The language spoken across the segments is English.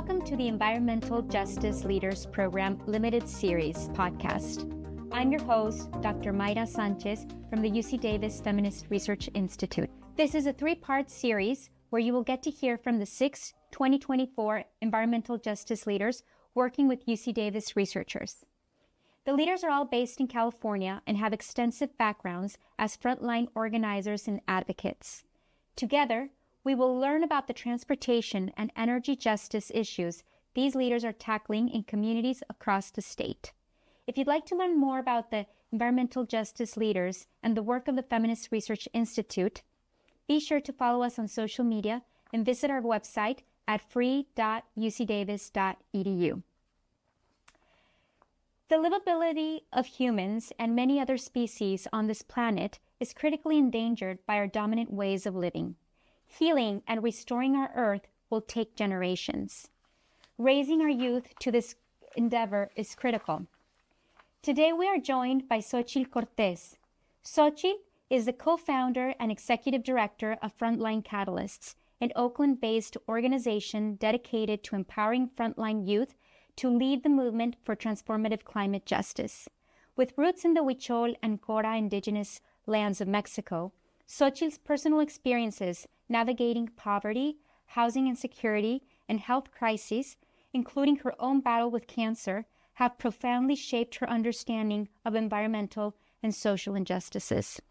Welcome to the Environmental Justice Leaders Program Limited Series podcast. I'm your host, Dr. Mayra Sanchez from the UC Davis Feminist Research Institute. This is a three-part series where you will get to hear from the 6 2024 environmental justice leaders working with UC Davis researchers. The leaders are all based in California and have extensive backgrounds as frontline organizers and advocates. Together, we will learn about the transportation and energy justice issues these leaders are tackling in communities across the state. If you'd like to learn more about the environmental justice leaders and the work of the Feminist Research Institute, be sure to follow us on social media and visit our website at free.ucdavis.edu. The livability of humans and many other species on this planet is critically endangered by our dominant ways of living. Healing and restoring our Earth will take generations. Raising our youth to this endeavor is critical. Today we are joined by Xochitl Cortez. Xochitl is the co-founder and executive director of Frontline Catalysts, an Oakland-based organization dedicated to empowering frontline youth to lead the movement for transformative climate justice. With roots in the Huichol and Cora indigenous lands of Mexico, Xochitl's personal experiences navigating poverty, housing insecurity, and health crises, including her own battle with cancer, have profoundly shaped her understanding of environmental and social injustices.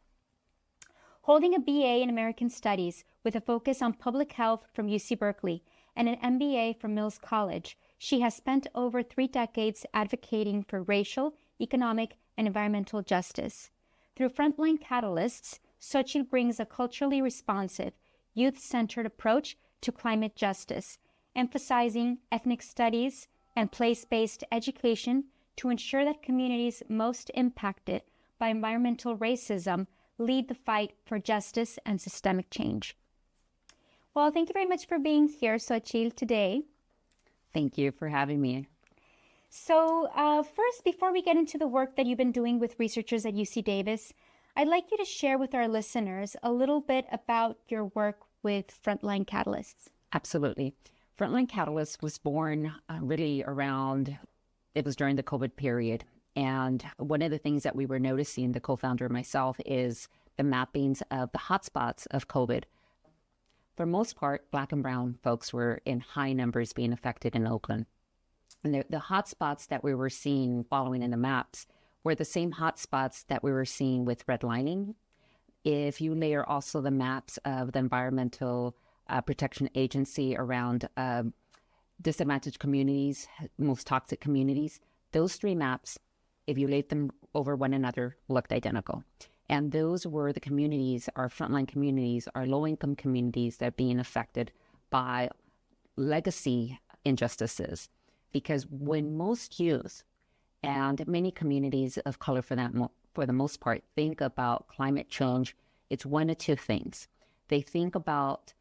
Holding a BA in American Studies with a focus on public health from UC Berkeley and an MBA from Mills College, she has spent over 3 decades advocating for racial, economic, and environmental justice. Through Frontline Catalysts, Xochitl brings a culturally responsive, youth-centered approach to climate justice, emphasizing ethnic studies and place-based education to ensure that communities most impacted by environmental racism lead the fight for justice and systemic change. Well, thank you very much for being here, Xochitl, today. Thank you for having me. So first, before we get into the work that you've been doing with researchers at UC Davis, I'd like you to share with our listeners a little bit about your work with Frontline Catalysts. Absolutely. Frontline Catalysts was born really around, it was during the COVID period. And one of the things that we were noticing, the co-founder and myself, is the mappings of the hotspots of COVID. For most part, Black and Brown folks were in high numbers being affected in Oakland. And the hotspots that we were seeing following in the maps were the same hotspots that we were seeing with redlining. If you layer also the maps of the Environmental Protection Agency around disadvantaged communities, most toxic communities, those 3 maps, if you laid them over one another, looked identical. And those were the communities, our frontline communities, our low-income communities that are being affected by legacy injustices. Because when most youth and many communities of color for the most part think about climate change, it's one of 2 things. They think about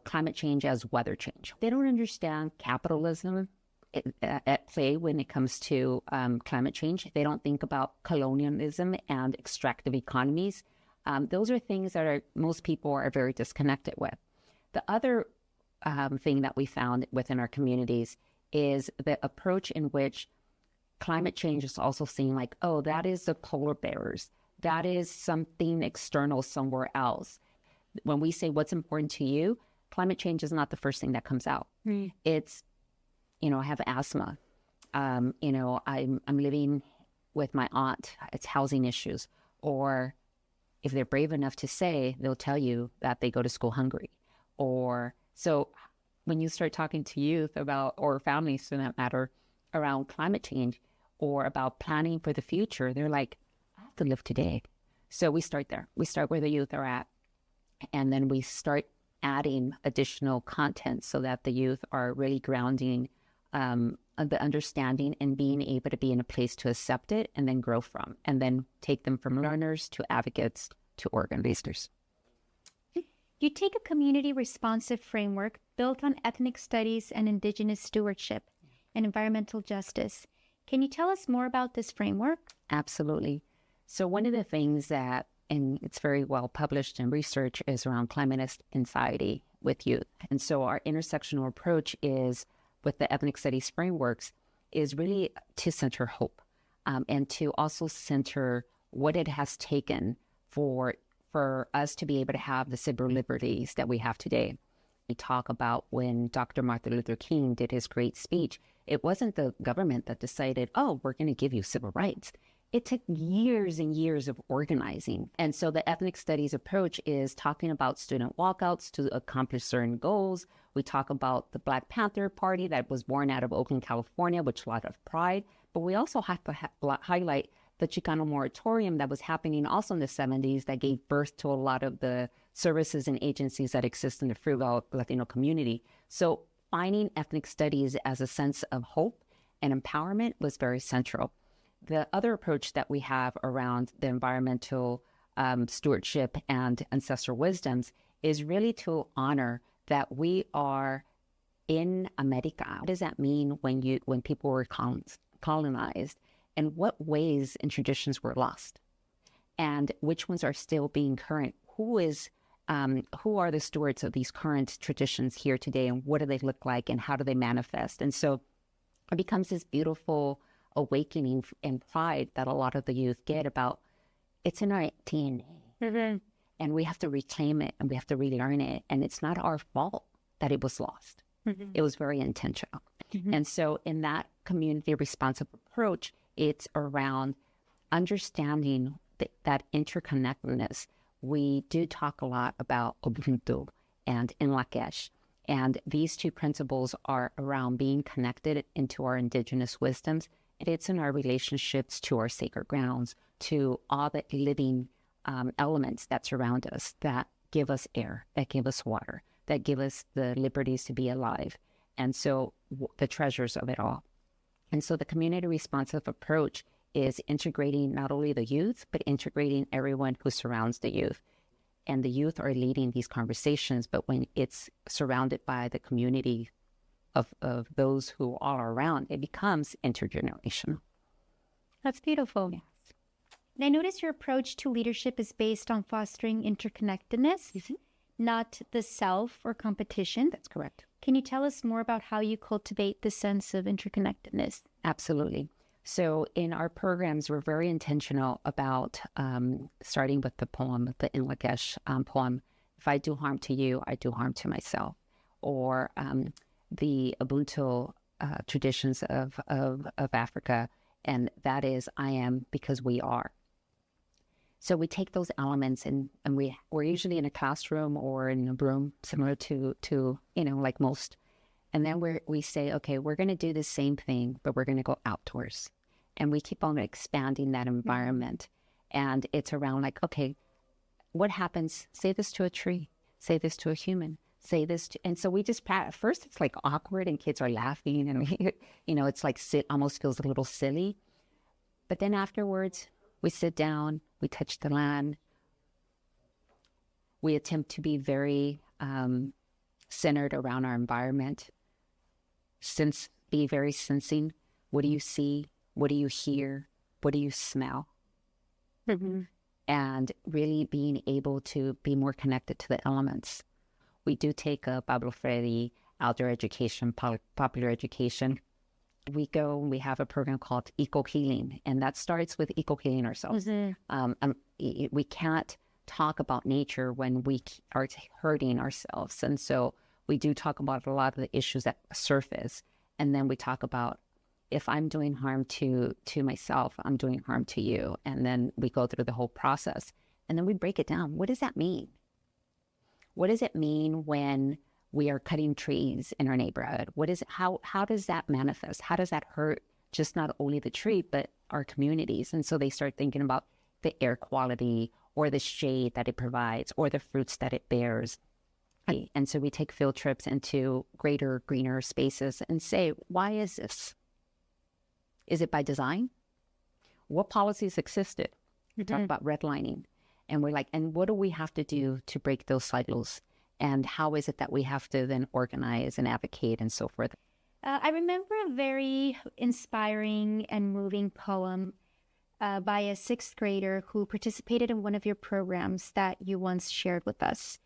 climate change as weather change. They don't understand capitalism at play when it comes to climate change. They don't think about colonialism and extractive economies. Those are things that most people are very disconnected with. The other thing that we found within our communities is the approach in which climate change is also seen like, oh, that is the polar bears. That is something external somewhere else. When we say what's important to you, climate change is not the first thing that comes out. It's, I have asthma. I'm living with my aunt. It's housing issues. Or if they're brave enough to say, they'll tell you that they go to school hungry. Or so when you start talking to youth about, or families for that matter, around climate change or about planning for the future, they're like, I have to live today. So we start there. We start where the youth are at. And then we start adding additional content so that the youth are really grounding the understanding and being able to be in a place to accept it and then grow from, and then take them from learners to advocates to organizers. You take a community responsive framework built on ethnic studies and indigenous stewardship and environmental justice. Can you tell us more about this framework? Absolutely. So one of the things that, and it's very well published in research, is around climate anxiety with youth. And so our intersectional approach is with the ethnic studies frameworks is really to center hope, and to also center what it has taken for us to be able to have the civil liberties that we have today. We talk about when Dr. Martin Luther King did his great speech, it wasn't the government that decided, oh, we're going to give you civil rights. It took years and years of organizing. And so the ethnic studies approach is talking about student walkouts to accomplish certain goals. We talk about the Black Panther Party that was born out of Oakland, California, which a lot of pride. But we also have to highlight the Chicano moratorium that was happening also in the 70s that gave birth to a lot of the services and agencies that exist in the frugal Latino community. So finding ethnic studies as a sense of hope and empowerment was very central. The other approach that we have around the environmental stewardship and ancestral wisdoms is really to honor that we are in America. What does that mean when people were colonized, and what ways and traditions were lost, and which ones are still being current? Who are the stewards of these current traditions here today, and what do they look like, and how do they manifest? And so it becomes this beautiful awakening and pride that a lot of the youth get about it's in our DNA. Mm-hmm. And we have to reclaim it and we have to relearn it. And it's not our fault that it was lost. Mm-hmm. It was very intentional. Mm-hmm. And so in that community responsive approach, it's around understanding that interconnectedness. We do talk a lot about Ubuntu and Inlakesh. And these two principles are around being connected into our indigenous wisdoms. It's in our relationships to our sacred grounds, to all the living elements that surround us, that give us air, that give us water, that give us the liberties to be alive. And so the treasures of it all. And so the community responsive approach is integrating not only the youth, but integrating everyone who surrounds the youth. And the youth are leading these conversations, but when it's surrounded by the community of those who are around, it becomes intergenerational. That's beautiful. Yes. And I notice your approach to leadership is based on fostering interconnectedness, mm-hmm. not the self or competition. That's correct. Can you tell us more about how you cultivate the sense of interconnectedness? Absolutely. So in our programs, we're very intentional about starting with the poem, the Inlakesh poem, if I do harm to you, I do harm to myself, or the Ubuntu traditions of Africa, and that is, I am because we are. So we take those elements and we're usually in a classroom or in a room similar to like most. And then we say, okay, we're going to do the same thing, but we're going to go outdoors. And we keep on expanding that environment. And it's around like, okay, what happens? Say this to a tree. Say this to a human. Say this to, and so we just, at first it's like awkward and kids are laughing and, it's like almost feels a little silly. But then afterwards, we sit down, we touch the land. We attempt to be very centered around our environment. Be very sensing. What do you see? What do you hear? What do you smell? Mm-hmm. And really being able to be more connected to the elements. We do take a Pablo Freire outdoor education, popular education. We go and we have a program called Eco Healing, and that starts with eco healing ourselves. Mm-hmm. We can't talk about nature when we are hurting ourselves. And so we do talk about a lot of the issues that surface. And then we talk about, if I'm doing harm to myself, I'm doing harm to you. And then we go through the whole process. And then we break it down. What does that mean? What does it mean when we are cutting trees in our neighborhood? How does that manifest? How does that hurt just not only the tree, but our communities? And so they start thinking about the air quality or the shade that it provides or the fruits that it bears. And so we take field trips into greater, greener spaces and say, why is this? Is it by design? What policies existed? We talk about redlining. And we're like, and what do we have to do to break those cycles? And how is it that we have to then organize and advocate and so forth? I remember a very inspiring and moving poem by a sixth grader who participated in one of your programs that you once shared with us.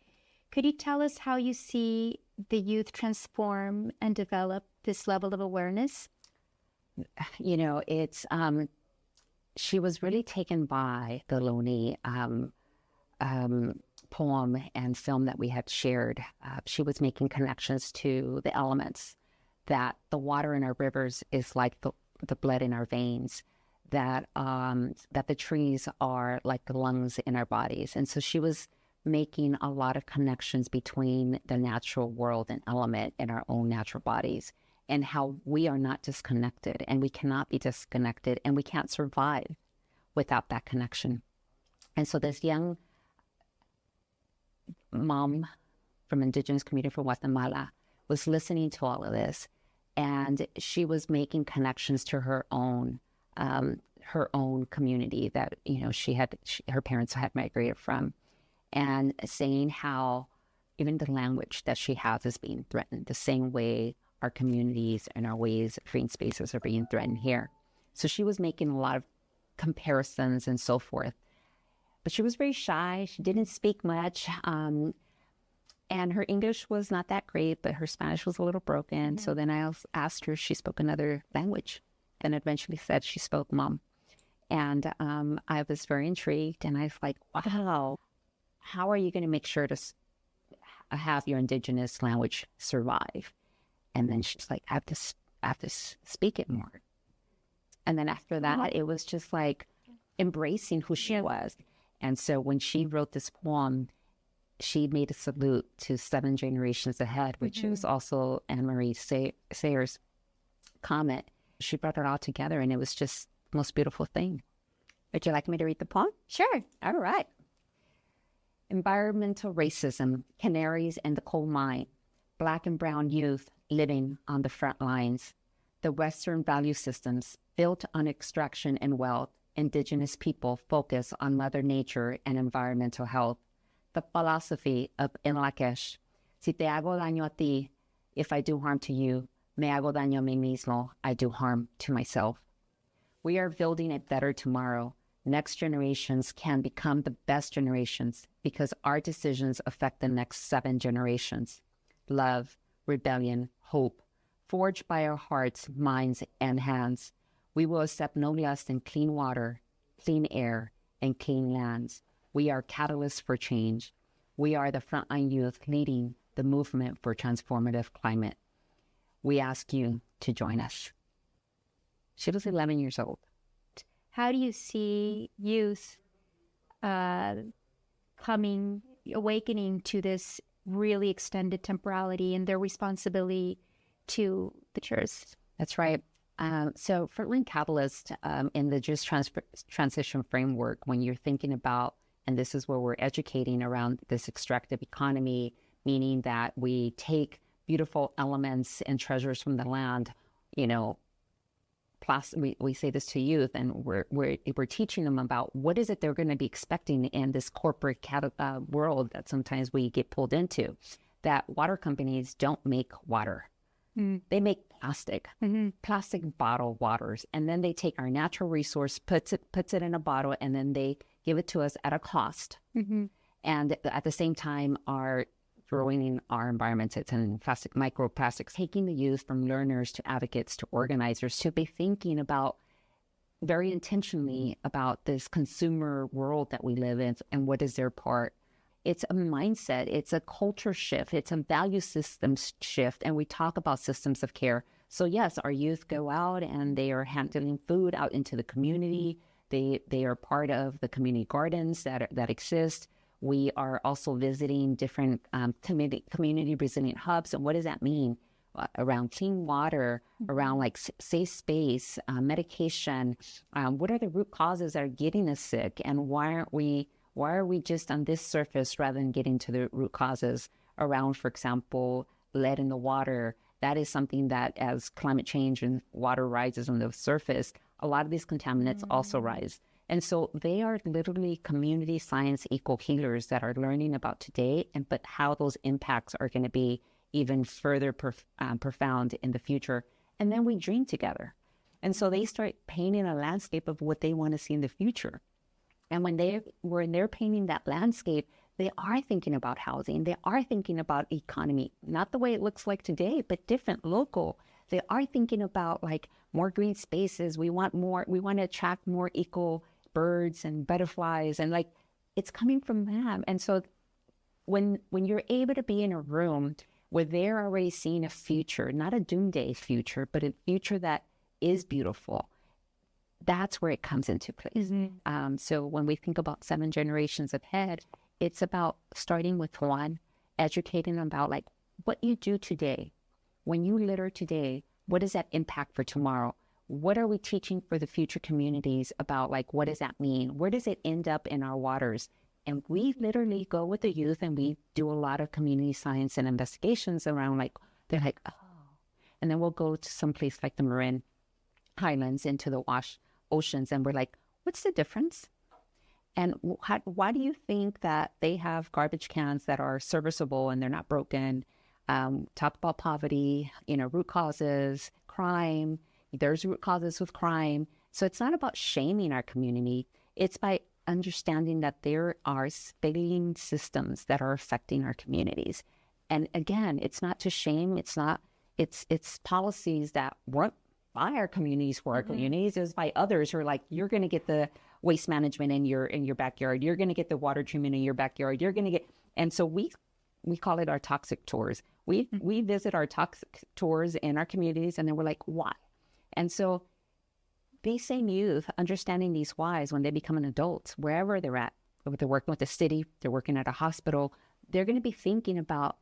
Could you tell us how you see the youth transform and develop this level of awareness? You know, it's she was really taken by the Loni poem and film that we had shared. She was making connections to the elements, that the water in our rivers is like the blood in our veins, that the trees are like the lungs in our bodies. And so she was making a lot of connections between the natural world and element in our own natural bodies, and how we are not disconnected, and we cannot be disconnected, and we can't survive without that connection. And so this young mom from indigenous community from Guatemala was listening to all of this, and she was making connections to her own community that, you know, her parents had migrated from, and saying how even the language that she has is being threatened the same way our communities and our ways of green spaces are being threatened here. So she was making a lot of comparisons and so forth. But she was very shy. She didn't speak much. And her English was not that great, but her Spanish was a little broken. Mm-hmm. So then I asked her if she spoke another language, and eventually said she spoke Mom. And I was very intrigued, and I was like, wow, how are you going to make sure to have your indigenous language survive? And then she's like, I have to speak it more. And then after that, it was just like embracing who she was. And so when she wrote this poem, she made a salute to 7 generations ahead, which was also Anne-Marie Sayer's comment. She brought it all together, and it was just the most beautiful thing. Would you like me to read the poem? Sure. All right. Environmental racism, canaries in the coal mine, Black and brown youth living on the front lines, the Western value systems built on extraction and wealth, indigenous people focus on Mother Nature and environmental health. The philosophy of Inlakesh, si te hago daño a ti, if I do harm to you, me hago daño a mí mismo, I do harm to myself. We are building a better tomorrow. Next generations can become the best generations because our decisions affect the next 7 generations. Love, rebellion, hope, forged by our hearts, minds, and hands. We will accept no less than clean water, clean air, and clean lands. We are catalysts for change. We are the frontline youth leading the movement for transformative climate. We ask you to join us. She was 11 years old. How do you see youth awakening to this really extended temporality and their responsibility to the church? That's right. So Frontline Catalyst in the just transition framework, when you're thinking about, and this is where we're educating around this extractive economy, meaning that we take beautiful elements and treasures from the land, you know, we say this to youth, and we're teaching them about what is it they're going to be expecting in this corporate world that sometimes we get pulled into, that water companies don't make water. They make plastic, plastic bottled waters, and then they take our natural resource, puts it in a bottle, and then they give it to us at a cost. And at the same time are ruining our environment. It's in plastic, microplastics, taking the youth from learners to advocates to organizers to be thinking about very intentionally about this consumer world that we live in and what is their part. It's a mindset, it's a culture shift, it's a value systems shift, and we talk about systems of care. So yes, our youth go out and they are handling food out into the community. They are part of the community gardens that exist. We are also visiting different community resilient hubs. And what does that mean? Around clean water, around like safe space, medication. What are the root causes that are getting us sick? And why are we just on this surface rather than getting to the root causes around, for example, lead in the water? That is something that as climate change and water rises on the surface, a lot of these contaminants also rise. And so they are literally community science eco healers that are learning about today, but how those impacts are going to be even further profound in the future. And then we dream together. And so they start painting a landscape of what they want to see in the future. And when they're painting that landscape, they are thinking about housing. They are thinking about economy, not the way it looks like today, but different, local. they are thinking about like more green spaces. We want to attract more eco birds and butterflies, and like it's coming from them. And so when you're able to be in a room where they're already seeing a future, not a doomsday future, but a future that is beautiful, that's where it comes into place. So when we think about 7 generations ahead, it's about starting with one, educating them about like what you do today. When you litter today, what does that impact for tomorrow? What are we teaching for the future communities about like, what does that mean? Where does it end up in our waters? And we literally go with the youth and we do a lot of community science and investigations around like, they're like, oh. And then we'll go to some place like the Marin Highlands into the wash oceans. And we're like, what's the difference? And why do you think that they have garbage cans that are serviceable and they're not broken? Talk about poverty, root causes, crime. There's root causes with crime. So it's not about shaming our community. It's by understanding that there are failing systems that are affecting our communities. And again, it's not to shame. It's policies that weren't by our communities for our communities. It's by others who are like, you're going to get the waste management in your backyard. You're going to get the water treatment in your backyard. You're going to get, and so we call it our toxic tours. We visit our toxic tours in our communities, and then we're like, why? And so these same youth, understanding these whys when they become an adult, wherever they're at, whether they're working with the city, they're working at a hospital, they're going to be thinking about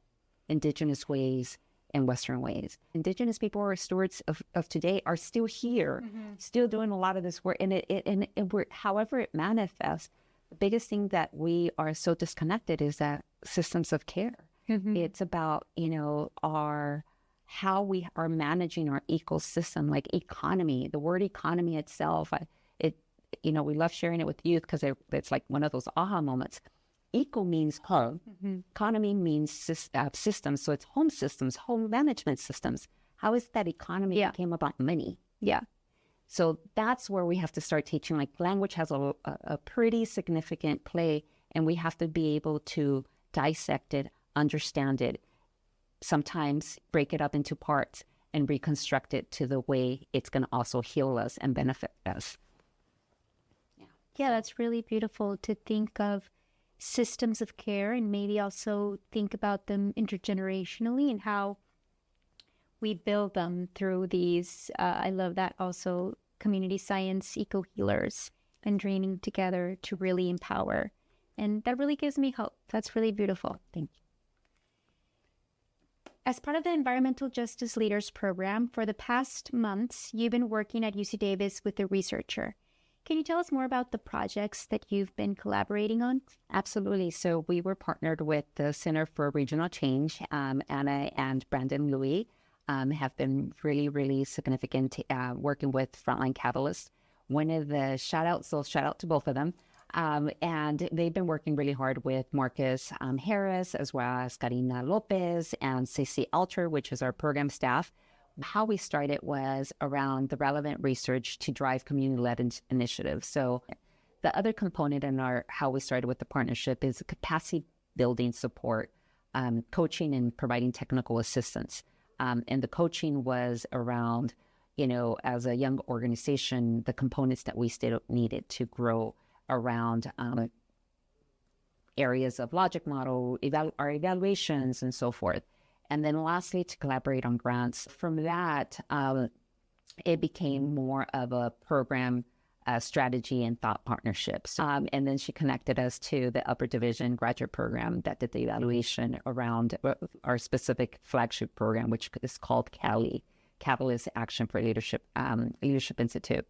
indigenous ways and Western ways. Indigenous people who are stewards of today are still here, still doing a lot of this work. And we're, however it manifests, the biggest thing that we are so disconnected is that systems of care. It's about, how we are managing our ecosystem, like economy. The word economy itself, we love sharing it with youth because it's like one of those aha moments. Eco means home. Economy means systems. So it's home systems, home management systems. How is that economy became about money? Yeah. So that's where we have to start teaching. Like language has a pretty significant play, and we have to be able to dissect it, understand it, sometimes break it up into parts and reconstruct it to the way it's going to also heal us and benefit us. Yeah, that's really beautiful to think of systems of care and maybe also think about them intergenerationally and how we build them through these, I love that also, community science eco-healers and training together to really empower. And that really gives me hope. That's really beautiful. Thank you. As part of the Environmental Justice Leaders Program, for the past months, you've been working at UC Davis with a researcher. Can you tell us more about the projects that you've been collaborating on? Absolutely. So we were partnered with the Center for Regional Change. Anna and Brandon Louis have been really, really significant working with Frontline Catalysts. One of the shout out to both of them. And they've been working really hard with Marcus Harris, as well as Karina Lopez and Ceci Alter, which is our program staff. How we started was around the relevant research to drive community-led initiatives. So the other component in how we started with the partnership is capacity building support, coaching and providing technical assistance. And the coaching was around, as a young organization, the components that we still needed to grow around areas of logic model, our evaluations, and so forth. And then lastly, to collaborate on grants. From that, it became more of a program strategy and thought partnerships. And then she connected us to the upper division graduate program that did the evaluation around our specific flagship program, which is called CALI, Catalyst Action for Leadership Institute.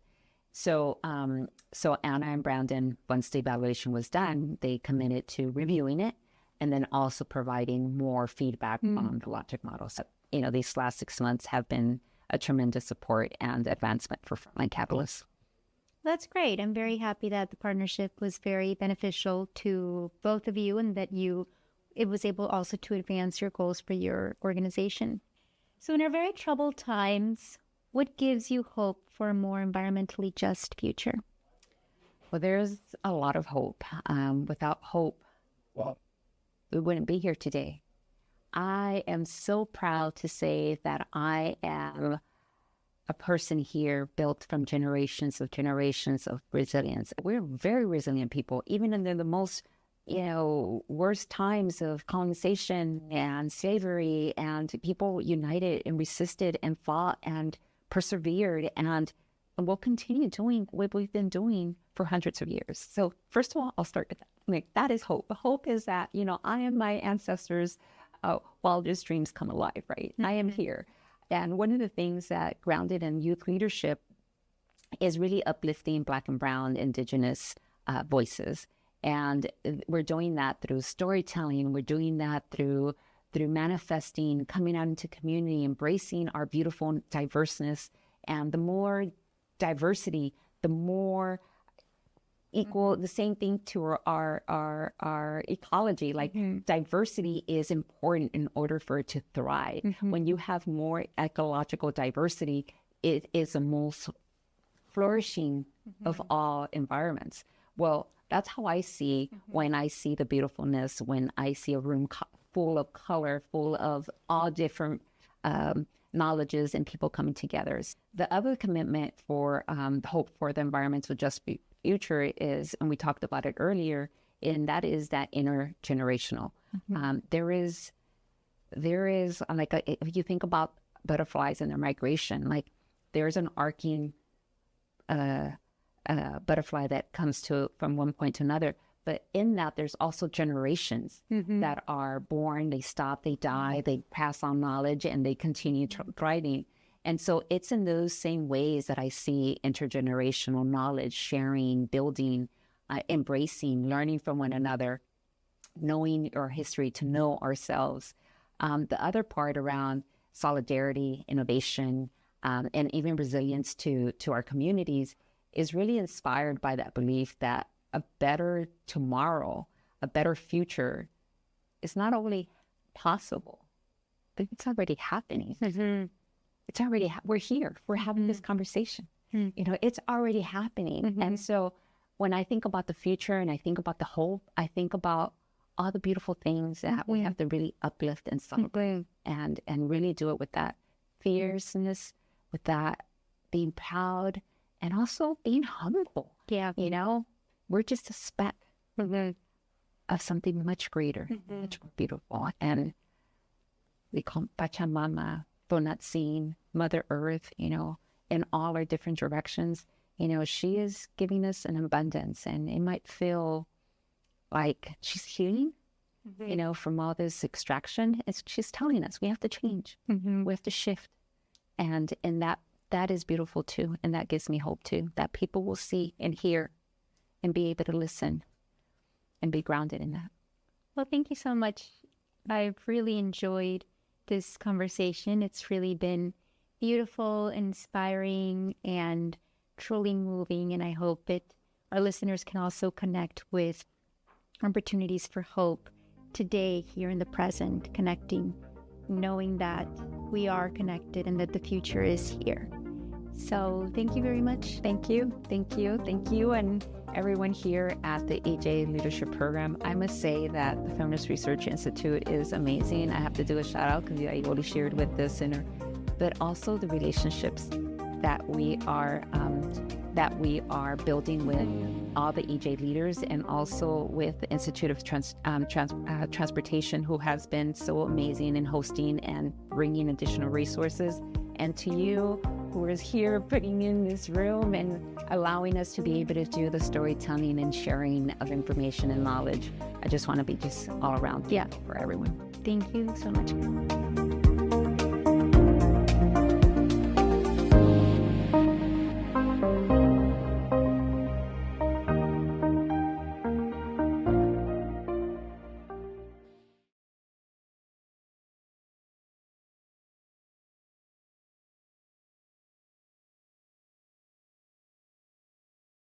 So Anna and Brandon, once the evaluation was done, they committed to reviewing it and then also providing more feedback on the logic model. So, these last 6 months have been a tremendous support and advancement for Frontline Catalysts. That's great. I'm very happy that the partnership was very beneficial to both of you and that it was able also to advance your goals for your organization. So in our very troubled times, what gives you hope for a more environmentally just future? Well, there's a lot of hope. Without hope, we wouldn't be here today. I am so proud to say that I am a person here built from generations of resilience. We're very resilient people, even in the most, worst times of colonization and slavery, and people united and resisted and fought and persevered, and we'll continue doing what we've been doing for hundreds of years. So first of all, I'll start with that. Like, that is hope. Hope is that, I am my ancestors' wildest dreams come alive, right? Mm-hmm. I am here. And one of the things that grounded in youth leadership is really uplifting Black and Brown indigenous voices. And we're doing that through storytelling. We're doing that through manifesting, coming out into community, embracing our beautiful diverseness. And the more diversity, the more equal, the same thing to our ecology. Like, diversity is important in order for it to thrive. When you have more ecological diversity, it is the most flourishing of all environments. Well, that's how I see when I see the beautifulness, when I see a room full of color, full of all different knowledges and people coming together. The other commitment for hope for the environmental justice future is, and we talked about it earlier, and that is that intergenerational. There is like, if you think about butterflies and their migration, like, there's an arcing butterfly that comes from one point to another. But in that, there's also generations that are born, they stop, they die, they pass on knowledge, and they continue thriving. And so it's in those same ways that I see intergenerational knowledge, sharing, building, embracing, learning from one another, knowing our history to know ourselves. The other part around solidarity, innovation, and even resilience to our communities is really inspired by that belief that a better tomorrow, a better future is not only possible, but it's already happening. It's already, we're here, we're having this conversation. It's already happening. And so when I think about the future and I think about the hope, I think about all the beautiful things that we have to really uplift and celebrate and really do it with that fierceness, with that being proud, and also being humble. Yeah. We're just a speck of something much greater, much more beautiful. And we call Pachamama, Bonatzin, Mother Earth, in all our different directions. She is giving us an abundance, and it might feel like she's healing, from all this extraction. She's telling us we have to change, we have to shift. And that is beautiful too. And that gives me hope too, that people will see and hear and be able to listen and be grounded in that. Well, thank you so much. I've really enjoyed this conversation. It's really been beautiful, inspiring, and truly moving. And I hope that our listeners can also connect with opportunities for hope today, here in the present, connecting, knowing that we are connected and that the future is here. So thank you very much. Thank you. And everyone here at the EJ Leadership Program, I must say that the Feminist Research Institute is amazing. I have to do a shout out because I already shared with the center, but also the relationships that we are building with all the EJ leaders, and also with the Institute of Transportation, who has been so amazing in hosting and bringing additional resources. And to you, who is here putting in this room and allowing us to be able to do the storytelling and sharing of information and knowledge. I just want to be just all around for everyone. Thank you so much.